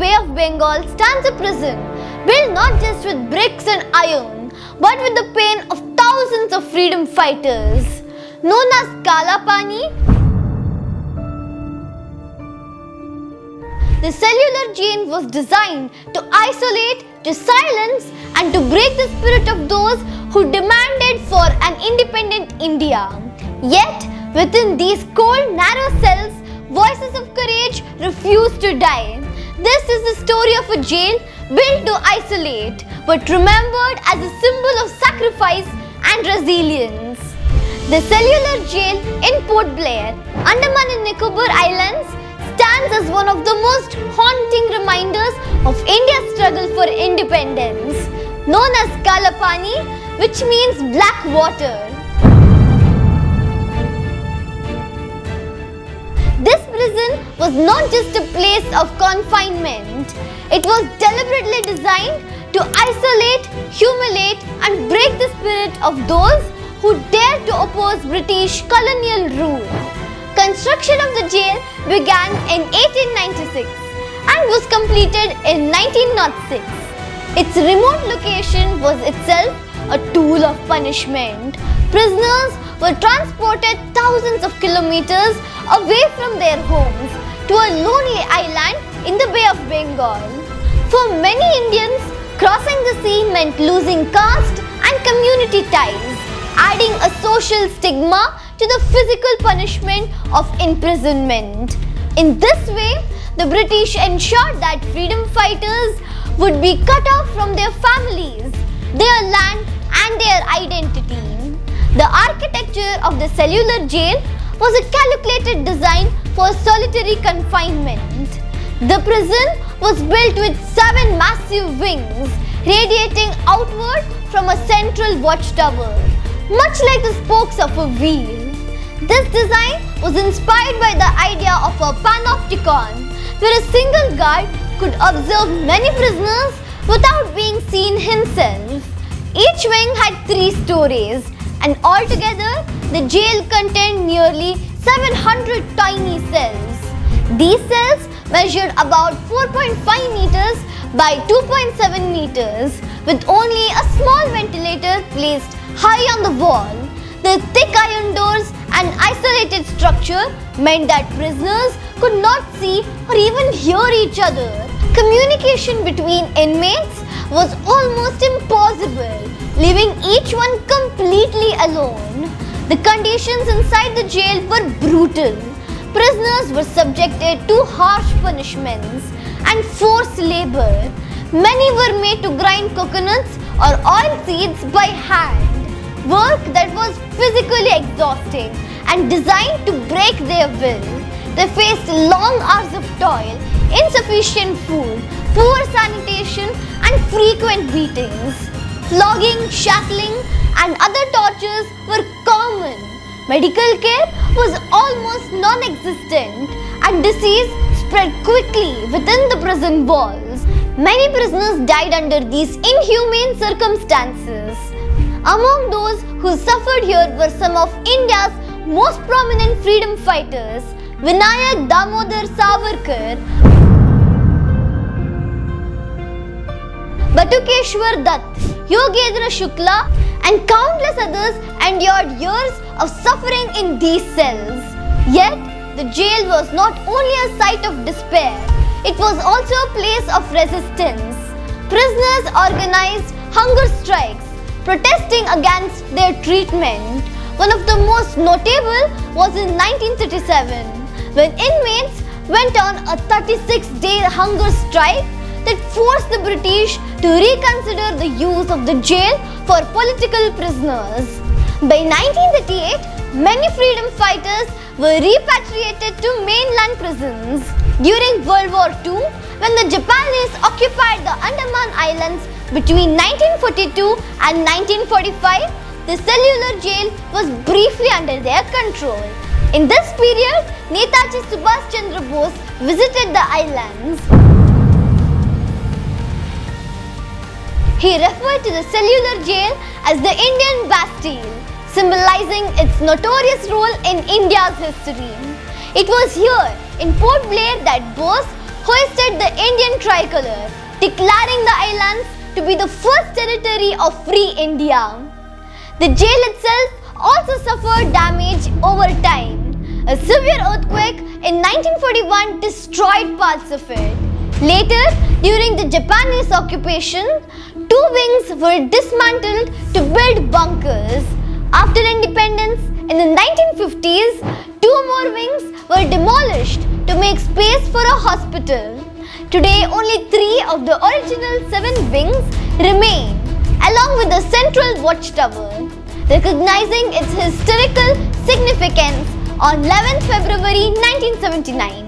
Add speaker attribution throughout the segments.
Speaker 1: Bay of Bengal stands a prison built not just with bricks and iron but with the pain of thousands of freedom fighters. Known as Kala Pani, the cellular jail was designed to isolate, to silence and to break the spirit of those who demanded for an independent India. Yet, within these cold, narrow cells, voices of courage refuse to die. This is the story of a jail built to isolate, but remembered as a symbol of sacrifice and resilience. The cellular jail in Port Blair, Andaman and Nicobar Islands, stands as one of the most haunting reminders of India's struggle for independence, known as Kala Pani, which means black water. This prison was not just a place of confinement. It was deliberately designed to isolate, humiliate and break the spirit of those who dared to oppose British colonial rule. Construction of the jail began in 1896 and was completed in 1906. Its remote location was itself a tool of punishment. Prisoners were transported thousands of kilometers away from their homes to a lonely island in the Bay of Bengal. For many Indians, crossing the sea meant losing caste and community ties, adding a social stigma to the physical punishment of imprisonment. In this way, the British ensured that freedom fighters would be cut off from their families, their land and their identity. The architecture of the cellular jail was a calculated design for solitary confinement. The prison was built with 7 massive wings radiating outward from a central watchtower, much like the spokes of a wheel. This design was inspired by the idea of a panopticon, where a single guard could observe many prisoners without being seen himself. Each wing had 3 stories, and altogether the jail contained nearly 700 tiny cells. These cells measured about 4.5 meters by 2.7 meters, with only a small ventilator placed high on the wall. The thick iron doors and isolated structure meant that prisoners could not see or even hear each other. Communication between inmates was almost impossible, leaving each one completely alone. The conditions inside the jail were brutal. Prisoners were subjected to harsh punishments and forced labor. Many were made to grind coconuts or oil seeds by hand, work that was physically exhausting and designed to break their will. They faced long hours of toil, insufficient food, poor sanitation and frequent beatings. Flogging, shackling and other tortures were common. Medical care was almost non-existent and disease spread quickly within the prison walls. Many prisoners died under these inhumane circumstances. Among those who suffered here were some of India's most prominent freedom fighters, Vinayak Damodar Savarkar, Batukeshwar Dutt, Yogendra Shukla and countless others endured years of suffering in these cells. Yet, the jail was not only a site of despair, it was also a place of resistance. Prisoners organized hunger strikes, protesting against their treatment. One of the most notable was in 1937, when inmates went on a 36-day hunger strike that forced the British to reconsider the use of the jail for political prisoners. By 1938, many freedom fighters were repatriated to mainland prisons. During World War II, when the Japanese occupied the Andaman Islands between 1942 and 1945, the cellular jail was briefly under their control. In this period, Netaji Subhash Chandra Bose visited the islands. He referred to the cellular jail as the Indian Bastille, symbolizing its notorious role in India's history. It was here in Port Blair that Bose hoisted the Indian tricolor, declaring the islands to be the first territory of free India. The jail itself also suffered damage over time. A severe earthquake in 1941 destroyed parts of it. Later, during the Japanese occupation, 2 wings were dismantled to build bunkers. After independence in the 1950s, 2 more wings were demolished to make space for a hospital. Today, only 3 of the original 7 wings remain, along with the central watchtower, recognizing its historical significance on 11th February 1979.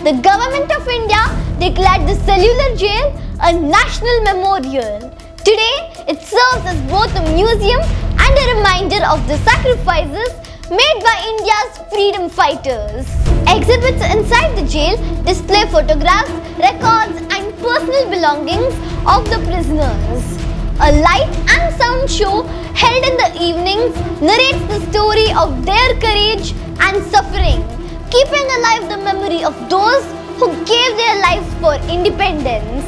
Speaker 1: The Government of India declared the cellular jail a national memorial. Today, it serves as both a museum and a reminder of the sacrifices made by India's freedom fighters. Exhibits inside the jail display photographs, records, and personal belongings of the prisoners. A light and sound show held in the evenings narrates the story of their courage and suffering, keeping alive the memory of those who gave their lives for independence.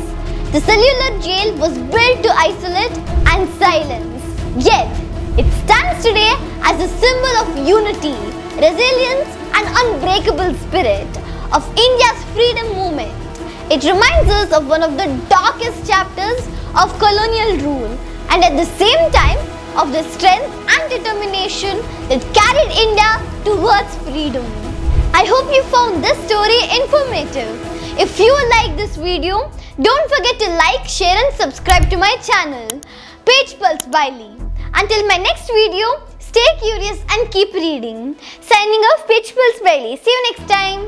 Speaker 1: The cellular jail was built to isolate and silence, yet it stands today as a symbol of unity, resilience, and unbreakable spirit of India's freedom movement. It reminds us of one of the darkest chapters of colonial rule and at the same time of the strength and determination that carried India towards freedom. I hope you found this story informative. If you like this video, don't forget to like, share and subscribe to my channel, Page Pulse by Lee. Until my next video, stay curious and keep reading. Signing off, Page Pulse by Lee. See you next time.